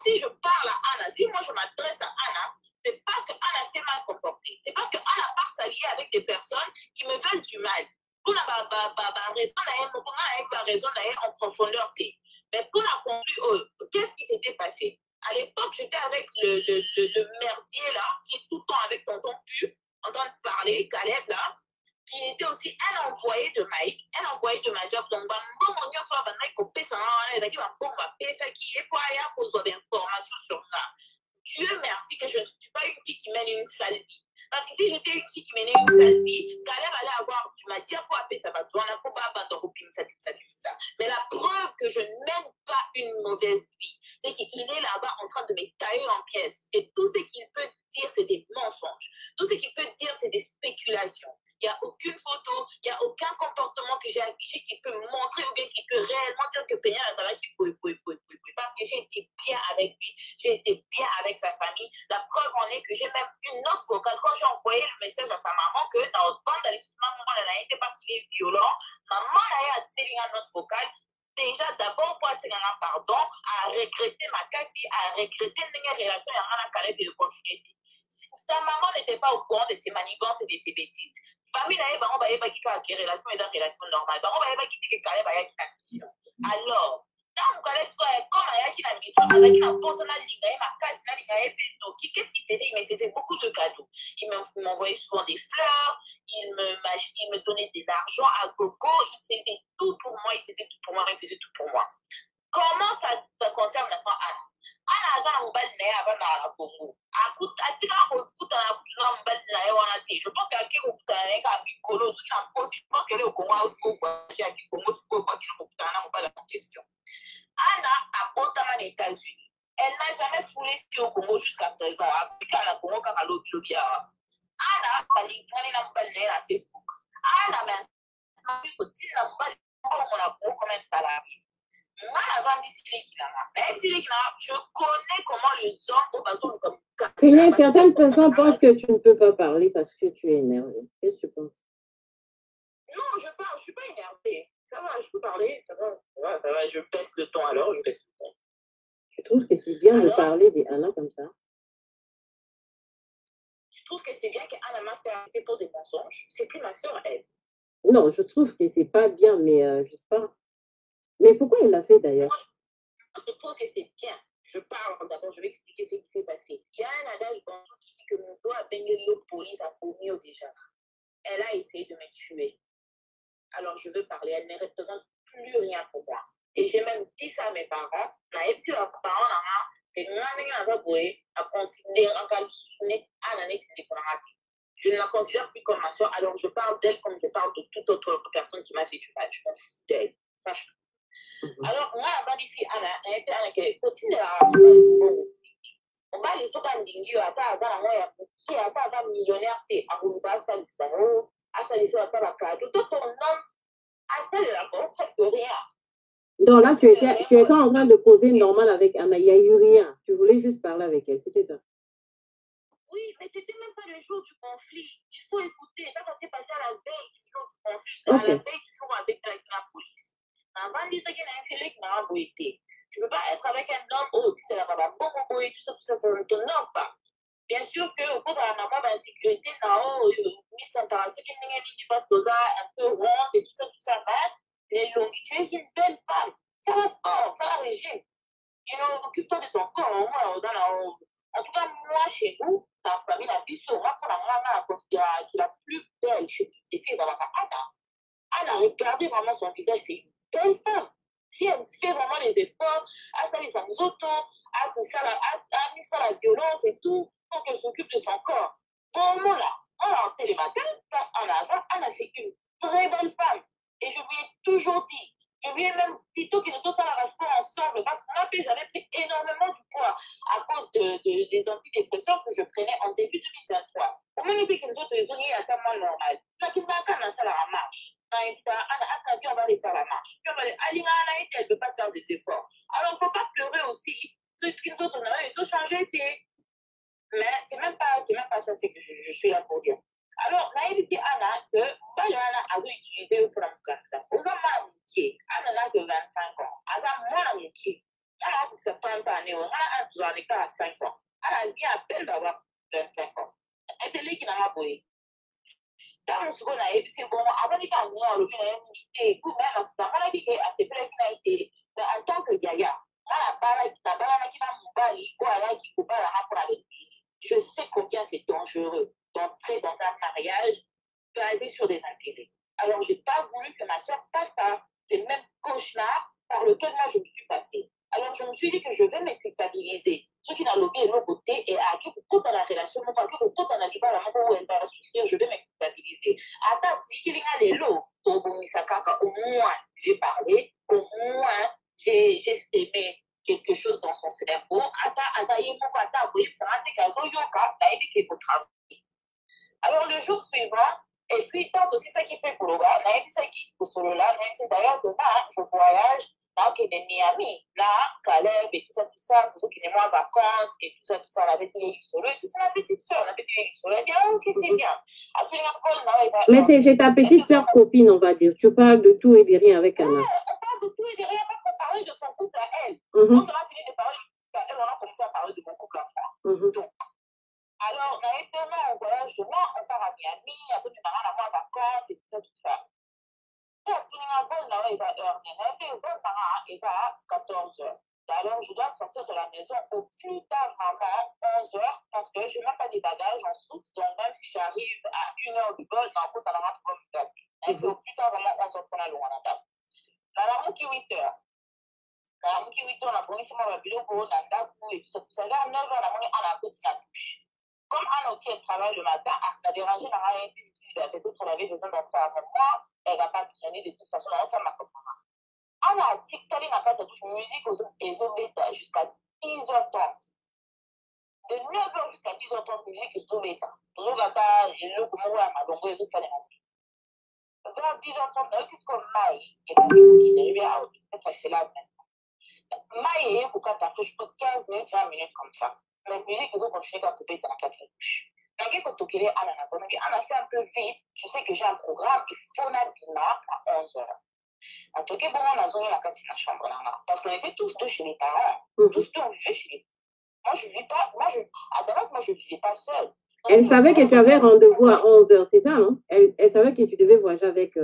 si je parle à Anna, si moi je m'adresse à Anna, c'est parce que Anna s'est mal comportée. C'est parce que Anna part s'allier avec des personnes qui me veulent du mal. Pour la raison en profondeur. Mais pour la conclure, qu'est-ce qui s'était passé? À l'époque, j'étais avec le merdier là, qui est tout le temps avec tonton Pu, en train de parler, Caleb là, qui était aussi un envoyé de Mike, un envoyé de ma job. Donc, bon, on soit banai coupé ça, on est bon, ma paix, ça qui est quoi, il y a besoin d'informations sur ça. Dieu merci que je ne suis pas une fille qui mène une sale vie. Parce que si j'étais une fille qui menait une sale vie, Caleb allait avoir, tu m'as dit à quoi appeler ça, on n'a pas abandonné ça. Mais la preuve que je ne mène pas une mauvaise vie, c'est qu'il est là-bas en train de me tailler en pièces. Et tout ce qu'il peut dire, c'est des mensonges. Tout ce qu'il peut dire, c'est des spéculations. Il n'y a aucune photo, il n'y a aucun comportement que j'ai affiché qui peut me montrer ou bien qui peut réellement dire que Peña a travaillé qui peut. Parce que j'ai été bien avec lui, j'ai été bien avec sa famille. La preuve en est que j'ai même une note vocale. Quand j'ai envoyé le message à sa maman que dans le temps d'allaitement, maman n'a été parce qu'il est violent, maman a dit une note vocale. Déjà, d'abord, pour essayer un pardon, à regretter ma casse, à regretter une relation, à la de continuer. Sa maman n'était pas au courant de ses manigances et de ses bêtises. Famille na ye bango bayebaki kaka ke relation eza relation normale bango bayebaki te ke Caleb ayaki na mission. Alors ntango Caleb comme ayaki na mission azalaki na poso nalinga ye makasi nalinga ye mpe noki. Qu'est-ce qu'il faisait? Il me faisait beaucoup de cadeaux. Il m'envoyait souvent des fleurs, il me donnait de l'argent à gogo, il faisait tout pour moi, il faisait tout pour moi. Comment ça concerne maintenant Anna? Anna aza na mobali na ye avandaka na Congo, atikala kokutana na mobali na ye wana te. Je pense que ake kokutana na ye kaka mikolo ozoki na mposi. Je pense qu'elle est au Congo auti kovoyage aki Congo sikoyo po akina kokutana na mobali en question. Anna abotama na États-Unis. Elle n'a jamais foulé ce qui est au Congo jusqu'à présent. Afrika na Congo kaka lobi awa. Anna balingani na mobali na ye na Facebook. Anna maintenant kotina mobali moko na Congo comme un salarié. Je connais comment les hommes ont besoin comme certaines personnes pensent que tu ne peux pas parler parce que tu es énervé. Qu'est-ce que tu penses? Non, je parle, je suis pas énervée. Ça va, je peux parler, ça va, je baisse le ton alors, je baisse le ton. Tu trouves que c'est bien de parler d'Anna comme ça? Je trouve que c'est bien qu'Anna m'a fait arrêter pour des mensonges. C'est plus ma soeur, elle. Non, je trouve que c'est pas bien, mais je sais pas. Mais pourquoi il l'a fait d'ailleurs? Je trouve que c'est bien. Je parle d'abord, je vais expliquer ce qui s'est passé. Il y a un adage bonjour qui dit que mon doigt a baigné l'eau police à Pomio déjà. Elle a essayé de me tuer. Alors je veux parler, elle ne représente plus rien pour moi. Et j'ai même dit ça à mes parents. Je ne la considère plus comme ma soeur, alors je parle d'elle comme je parle de toute autre personne qui m'a fait du mal. Je m'en fous d'elle. Sache. Alors, moi, avant d'ici, Anna, qui continue à on va les autres ndingi ata ata na ya qui ata ata millionnaire te akuluka asalisa o asalisa ata bakado to ton homme asalela ko presque rien. Donc là, tu étais en train de causer normal avec Anna, il n'y a eu rien. Tu voulais juste parler avec elle, c'était ça? Oui, mais c'était même pas le jour du conflit. Il faut écouter. Ça s'est passé à la veille du jour du conflit, à la veille du jour avec la police. Avant de dire qu'il y a un félix qui n'a pas été. Tu ne peux pas être avec un homme, oh, tu ne l'as pas bon, tout ça, ça ne t'honore pas. Bien sûr que au cours de la maman d'insécurité, Miss Interaction, qui n'est pas un peu ronde et tout ça, mais tu es une belle femme. Ça va sport, ça va régime. Occupe-toi de ton corps, au moins, en tout cas, moi, chez nous, ta famille, la vie sur moi, pour la maman, qui est la plus belle chez toutes les filles, Anna. Anna, regardez vraiment son visage, c'est une belle femme. Si elle fait vraiment les efforts, elle fait les amosotos, elle mis ça la violence et tout, pour qu'elle s'occupe de son corps. Bon, moi là, on l'a en télématin, place en avant, elle a fait une très belle femme. Et je lui ai toujours dit, je lui ai même dit tout qu'il nous la rester ensemble, parce que j'avais pris énormément du poids à cause des antidépresseurs que je prenais en début 2023. Au moins, il dit que nous autres, les zones, il y a tellement normal. Mais qu'il m'a quand même ça la marche. On va les faire la marche. Elle ne peut pas faire des efforts. Alors, il ne faut pas pleurer aussi. Ceux qui nous autres, ils ont changé. Mais c'est même pas ça que je suis là pour dire. Alors, Naïd dit Anna que Anna a utilisé pour la candidat. Aux hommes amitié, Anna n'a que 25 ans. Asa moins amitié. a 70 années, on a un écart à 5 ans. Elle a bien à peine d'avoir 25 ans. Elle est qui n'a pas boyé. Dans le second, c'est bon, avant de gagner, on a l'unité, pour même, c'est pas la vie qui a été, mais en tant que Yaya, je sais combien c'est dangereux d'entrer dans un mariage basé sur des intérêts. Alors, je n'ai pas voulu que ma soeur passe par les mêmes cauchemars par lesquels moi je me suis passée. Alors, je me suis dit que je vais me culpabiliser. Ceux qui n'ont l'objet de l'autre côté et à qui pour dans la relation, pour qui pour dans la libération, où elle va souffrir, je vais me culpabiliser. Attends, si il y a les lots, au moins j'ai parlé, au moins j'ai aimé quelque chose dans son cerveau. Alors, le jour suivant, et puis, tant aussi ça qui fait pour le gars, d'ailleurs, demain, je voyage dans de Miami, là, Caleb et tout ça, pour ceux qui n'aiment pas vacances et tout ça, la petite soleil, tout ça, la petite soeur, la petite soleil, bien, ok, c'est bien. Mais c'est ta petite soeur copine, on va dire. Tu parles de tout et de rien avec Anna. On parle de tout et de rien parce qu'on parlait de son couple à elle. Quand on a fini de parler de son couple à elle, on a commencé à parler de mon couple à moi. Donc, alors, on a été en voyage de moi, on part à Miami, après tu parles à moi en vacances et tout ça. Et après, il va à 14h. Alors, je dois sortir de la maison au plus tard avant 11h parce que je n'ai même pas des bagages en soute. Donc, même si j'arrive à 1h du vol, dans le coup, ça va me faire. Au plus tard vraiment 11h pour la loin. Dans la route qui 8h. Dans la route qui 8h, on a pris sur ma bureau, on a d'accord et tout ça. Vers 9h, on a pris la douche. Comme Anne aussi, elle travaille le matin, elle a dérangé dans la réalité. Peut-être qu'on avait besoin d'en faire avec moi. Elle va pas traîner de toute façon, ça m'a compris. On a dit qu'elle n'a pas de musique aux autres jusqu'à 10h30. De 9h jusqu'à 10h30, musique et tout bêta. Zogata, et le comment on a donc tout ça les gens. Vers 10h30, qu'est-ce qu'on a et qui est arrivé à être c'est là. Maïe, pour qu'elle t'approche, je peux 15 minutes, 20 minutes comme ça. Mais musique, ils ont continué à couper dans la 4 bouche. Anna a fait un peu vite. Je sais que j'ai un programme, il faut l'abima à 11h. En tout cas, bon, on a zoné la cantine à la chambre là. Parce qu'on était tous deux chez les parents. Tous deux, on vivait chez les parents. Moi, je ne vivais pas. À droite, moi, je ne vivais pas seule. Elle savait que tu avais rendez-vous à 11h, c'est ça, non? Elle savait que tu devais voyager avec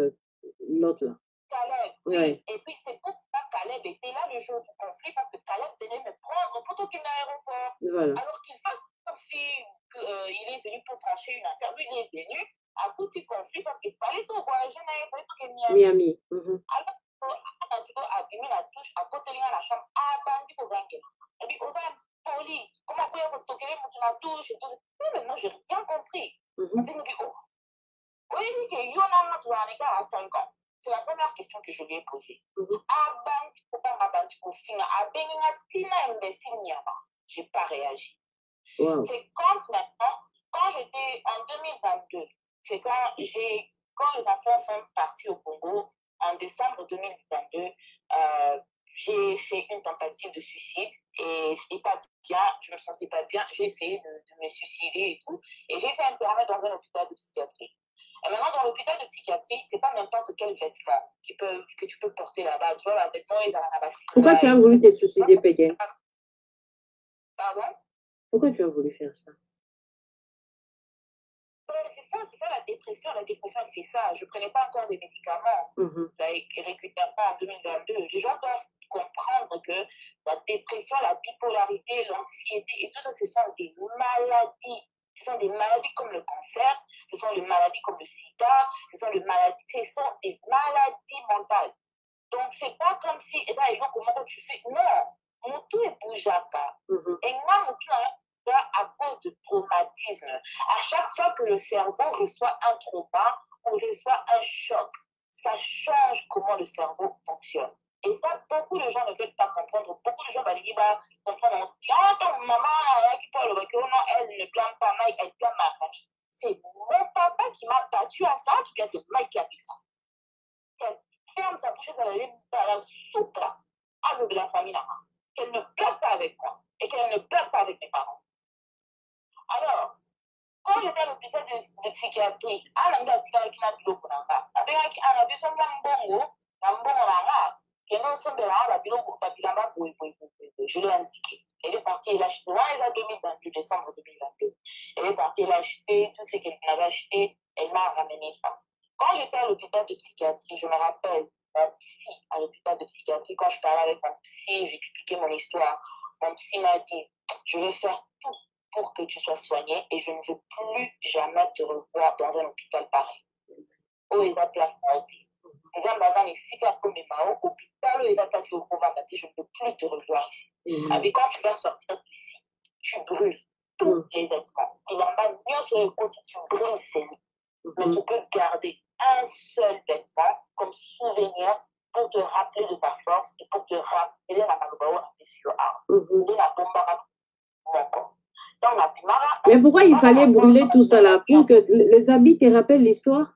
l'autre là. Caleb, oui. Et puis, c'est pour ça que Caleb était là le jour du conflit parce que Caleb venait me prendre plutôt qu'il à l'aéroport. Voilà. Alors qu'il fasse comme si il est venu pour trancher une affaire. Lui, il est venu à tout ce conflit parce qu'il fallait tout voyager, mais il fallait tout qu'il Miami. Alors, on a abîmé la touche à côté de la chambre, à Bandi pour gagner. Et puis, on va poli. Comment on peut toquer la touche et tout ça. Mais moi, je n'ai rien compris. On dit, oh. Oui, il dit que Yona a 5 ans. C'est la première question que je lui ai posée. Abandi pour pas Abandi pour finir. Abenina Tina imbécile Niama. Je n'ai pas réagi. Wow. C'est quand maintenant, quand j'étais en 2022, c'est quand les enfants sont partis au Congo, en décembre 2022, j'ai fait une tentative de suicide et c'était pas bien, je me sentais pas bien, j'ai essayé de me suicider et tout, et j'ai été internée dans un hôpital de psychiatrie. Et maintenant, dans l'hôpital de psychiatrie, c'est pas n'importe quel vêtement que tu peux porter là-bas. Tu vois, les vêtements, ils ont la bassine. Pourquoi tu as voulu te suicider, Pégué? Pardon? Pourquoi tu as voulu faire ça? C'est ça la dépression. La dépression, c'est ça. Je ne prenais pas encore des médicaments régulièrement en 2022. Les gens doivent comprendre que la dépression, la bipolarité, l'anxiété et tout ça, ce sont des maladies. Ce sont des maladies comme le cancer, ce sont des maladies comme le sida, ce sont des maladies mentales. Donc, ce n'est pas comme si, et ça, comment tu fais? Non, mon tout est boujaka. Et moi, mon tout, à cause de traumatisme. À chaque fois que le cerveau reçoit un trauma ou reçoit un choc, ça change comment le cerveau fonctionne. Et ça, beaucoup de gens ne veulent pas comprendre. Beaucoup de gens vont dire, comprendre. Quand maman qui parle avec non, elle ne blâme pas Mike, elle blâme ma famille. C'est mon papa qui m'a battu à ça. En tout cas, c'est Mike qui a dit ça. Qu'elle ferme sa bouche dans la soupe avec de la famille là. Qu'elle ne pleure pas avec moi et qu'elle ne pleure pas avec mes parents. Alors, quand j'étais à l'hôpital de psychiatrie, à l'hôpital de psychiatrie, Je l'ai indiqué. Elle est partie, elle a acheté, elle a 2022, décembre 2022. Elle est partie, elle a acheté tout ce qu'elle avait acheté, elle m'a ramené ça. Quand j'étais à l'hôpital de psychiatrie, je me rappelle, mon psy à l'hôpital de psychiatrie, quand je parlais avec mon psy, j'expliquais mon histoire. Mon psy m'a dit, je vais faire tout pour que tu sois soigné et je ne veux plus jamais te revoir dans un hôpital pareil. Oh, il va placer à vie. Je ne peux plus te revoir ici. Et quand tu vas sortir d'ici, tu brûles tous les vêtements. Il en a mieux sur le côté, tu brûles ces lits. Mais tu peux garder un seul vêtement comme souvenir pour te rappeler de ta force et pour te rappeler la malheureuse sur Mais pourquoi il fallait brûler tout ça là? Pour que les habits te rappellent l'histoire?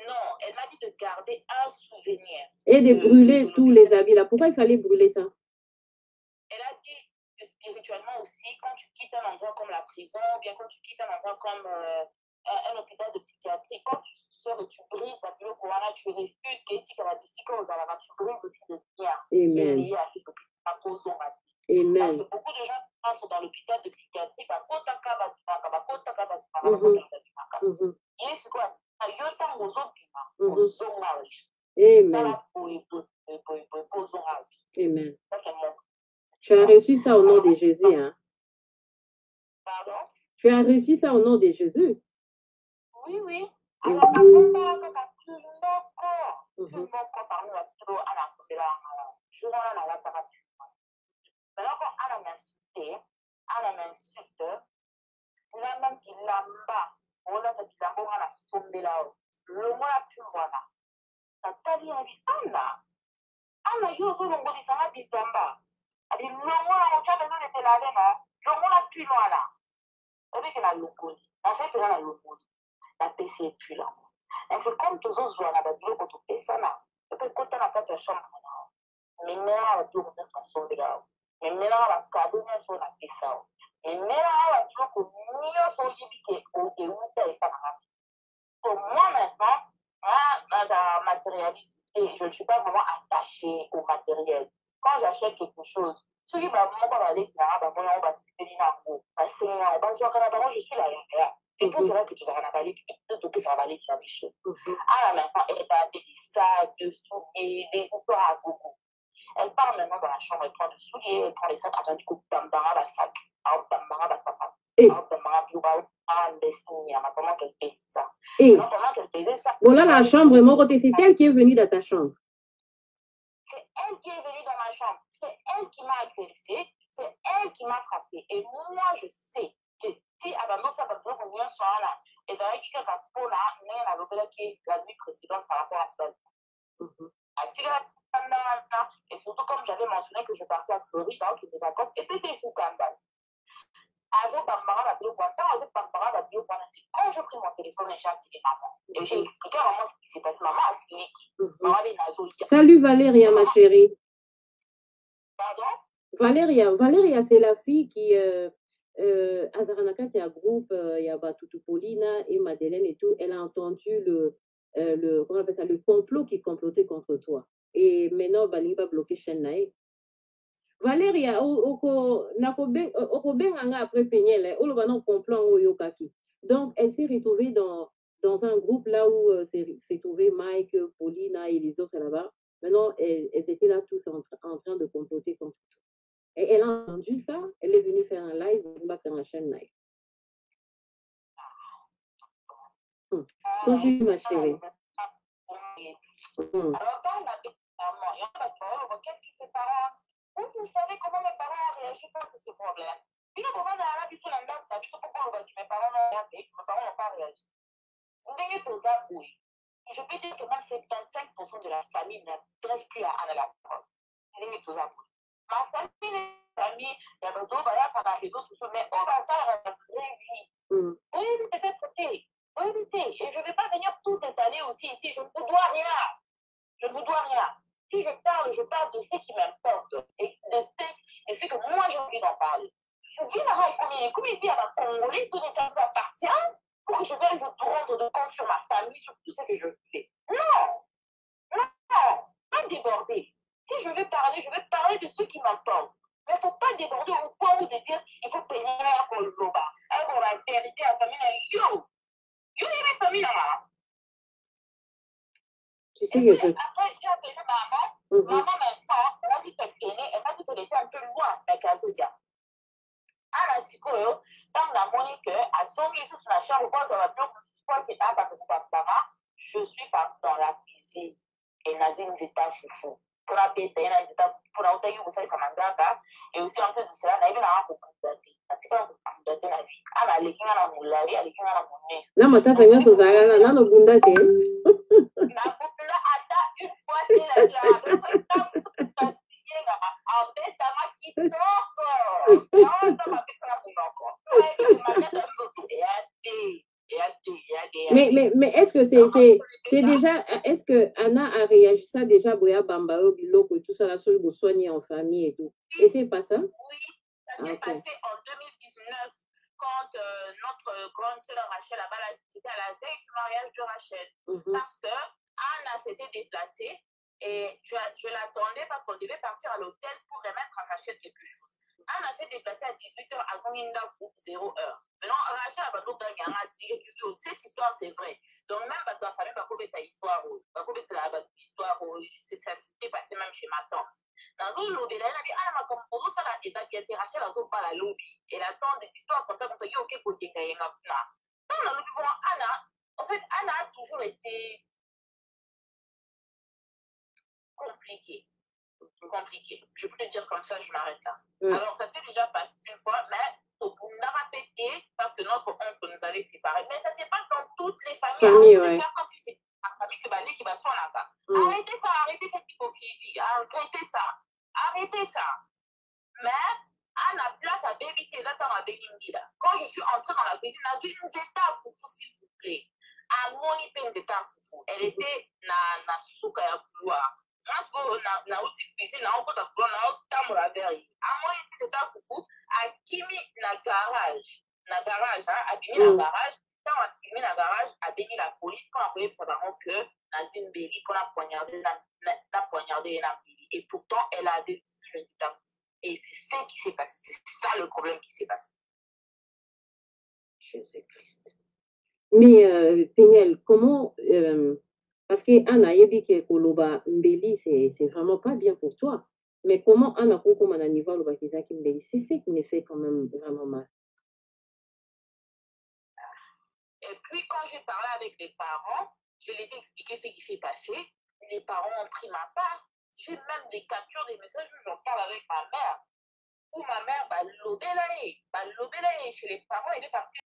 Non, elle m'a dit de garder un souvenir. Et de brûler tous les habits là. Pourquoi il fallait brûler ça? Elle a dit que spirituellement aussi, quand tu quittes un endroit comme la prison, ou bien quand tu quittes un endroit comme un hôpital de psychiatrie, quand tu sors et tu brises la bulle corona, tu refuses qu'elle a dit tu brûles aussi le bien qui est lié à cet hôpital. Parce que beaucoup de gens entrent dans l'hôpital de psychiatrie, et c'est quoi? Amen. Amen. Tu as reçu ça au nom de Jésus, hein? Pardon? Tu as reçu ça au nom de Jésus? Oui, oui. La PC est plus là. Donc, comme tous autres joueurs, on a dit que ça là. Peut-être que tu as pas de chambre. Mais maintenant, on va dire que façon de là. Mais maintenant, on va cadeau sur la PC. Mais maintenant, on va dire que nous sommes éduqués au déroulé et pas rapide. Pour moi, maintenant, dans matérialiste, je ne suis pas vraiment attachée au matériel. Quand j'achète quelque chose, celui qui va aller on va se faire je suis là. C'est pour cela que tu vas parler, que ça va aller faire des choses. Ah, maintenant, elle va des sacs, des souliers, des histoires à gogo. Elle part maintenant dans la chambre, elle prend des souliers, elle prend les sacs, elle dit que Bambara va sac, Bambara va sac. Pendant qu'elle fait ça. Pendant qu'elle faisait ça. Voilà la chambre, mon côté, c'est elle qui est venue dans ta chambre. C'est elle qui est venue dans ma chambre. C'est elle qui m'a agressée. C'est elle qui m'a frappée. Et moi, je sais que si Abando ça va bloquer un soir là, et ça va dire que la peau là, la nuit précédente par rapport à ça. Et surtout, comme j'avais mentionné que je partais à Floride, donc il était vacances, et puis c'est sous Canada. Quand j'ai pris mon téléphone, j'ai appelé maman. Et j'ai expliqué à maman ce qui s'est passé. Maman a signé. Salut Valéria, ma chérie. Pardon? Valéria, c'est la fille qui, Azaranaka, il y a groupe, il y a Batutu Paulina et Madeleine et tout. Elle a entendu comment on appelle ça, le complot qui complotait contre toi. Et maintenant, Valérie va bloquer Chennaï. Valéria, après Peñel, donc elle s'est retrouvée dans un groupe là où s'est trouvé Mike, Paulina et les autres là-bas. Maintenant, elles étaient là tous en train de comploter contre toi. Et elle a entendu ça, elle est venue faire un live dans la chaîne live. Continue, ma chérie. Alors, quand on a dit maman, qu'est-ce qui s'est passé? Vous savez comment mes parents ont réagi face à ce problème? Puis, comment on a dit que mes parents n'ont pas réagi. Je peux dire que même 75% de la famille n'adresse plus à Anna la parole. Ma famille, les amis, il y a d'autres par les réseaux sociaux, mais on va ça à la vraie vie. Oui, je vais traiter. Et je ne vais pas venir tout étaler aussi ici. Je ne vous dois rien. Je ne vous dois rien. Si je parle de ce qui m'importe et de ce que moi j'ai envie d'en parler. Je vis la comme il dit à la Congolais, tout ça appartient pour que je vienne vous rendre de compte sur ma famille, sur tout ce que je fais. Non! déborder. Si je veux parler de ceux qui m'importent. Mais il ne faut pas déborder au point où de dire il faut payer un coloba. Alors, la vérité, la famille, yo, il y a une famille là-bas. Tu sais que je... Après, j'ai appelé maman. Maman m'a elle m'a dit qu'elle tenait, elle m'a dit qu'elle était un peu loin, mais qu'elle se dit. Ah, là, c'est quoi, tant la monnaie que, à son milieu sur la chambre, quand on va dire que je suis partie dans la cuisine et dans une état foufou. Pour la péter, dans une état foufou, pour la haute, vous savez, ça m'a et aussi en plus de cela, il y a un peu de parce que on a la vie. Ah, mais les gens à la moulali, les gens à la monnaie. Non, mais t'as fait bien sur Zara, là, non, bunda, t'es. Ma bunda, attends, une fois, t'es là, donc c'est pas en fait, ça m'a quitté encore. Non, ça m'a fait ça encore. Mais est-ce que c'est déjà, est-ce que Anna a réagi ça déjà, Boya Bambao, Biloko et tout ça, là, sur le soigner en famille et tout? Et c'est pas ça? Oui, ça s'est passé en 2019 quand notre grande sœur Rachel a maladie. C'était à la veille du mariage de Rachel. Parce que Anna s'était déplacée et je l'attendais parce qu'on devait partir à l'hôtel pour remettre à Rachel quelque chose. Anna s'est déplacée à 18h à Zonginda pour 0h. Maintenant, Rachel a battu dans Yana. Cette histoire, c'est vrai. Donc, même dans sa famille, ta histoire, ça s'était passé même chez ma tante. Dans le lobby, elle a dit, ah, comme pour ça, Rachel a pas la lobby. Et la tante des histoires comme ça, ok, côté Kayena. Dans le lobby, Anna, en fait, Anna a toujours été compliquée. Je peux le dire comme ça, je m'arrête là. Alors, ça s'est déjà passé une fois, mais on n'a pas pété parce que notre oncle nous avait séparés. Mais ça se passe dans toutes les familles. Faire comme si c'était la famille qui va s'en là. Arrêtez cette hypocrisie. Arrêtez ça. Mais, à la place à Baby, c'est là dans la Béningui. Quand je suis entrée dans la cuisine, j'ai une zeta foufou, s'il vous plaît. À Moni Penzeta foufou. Elle était na souka ya couloir. Na outil cuisine, na okota couloir, na otambola verre. À Moni Penzeta foufou, à Kimi na garage. Na garage, à Bini na garage. Quand à Bini na garage, à Bini la police, quand après, il faut savoir que dans une bélie, qu'on a poignardé na bélie. Et pourtant, elle avait vu le zeta foufou. Et c'est ça qui s'est passé. C'est ça le problème qui s'est passé. Jésus-Christ. Mais, Péniel, comment... parce que Anna Yebike Koloba Mbeli, c'est vraiment pas bien pour toi. Mais comment Anna Koko Mananiva Lobakizaki Mbeli, c'est ça qui me fait quand même vraiment mal. Et puis, quand j'ai parlé avec les parents, je les ai expliqué ce qui s'est passé. Les parents ont pris ma part. J'ai même des captures des messages où j'en parle avec ma mère. Où ma mère, l'obélaye chez les parents, elle est partie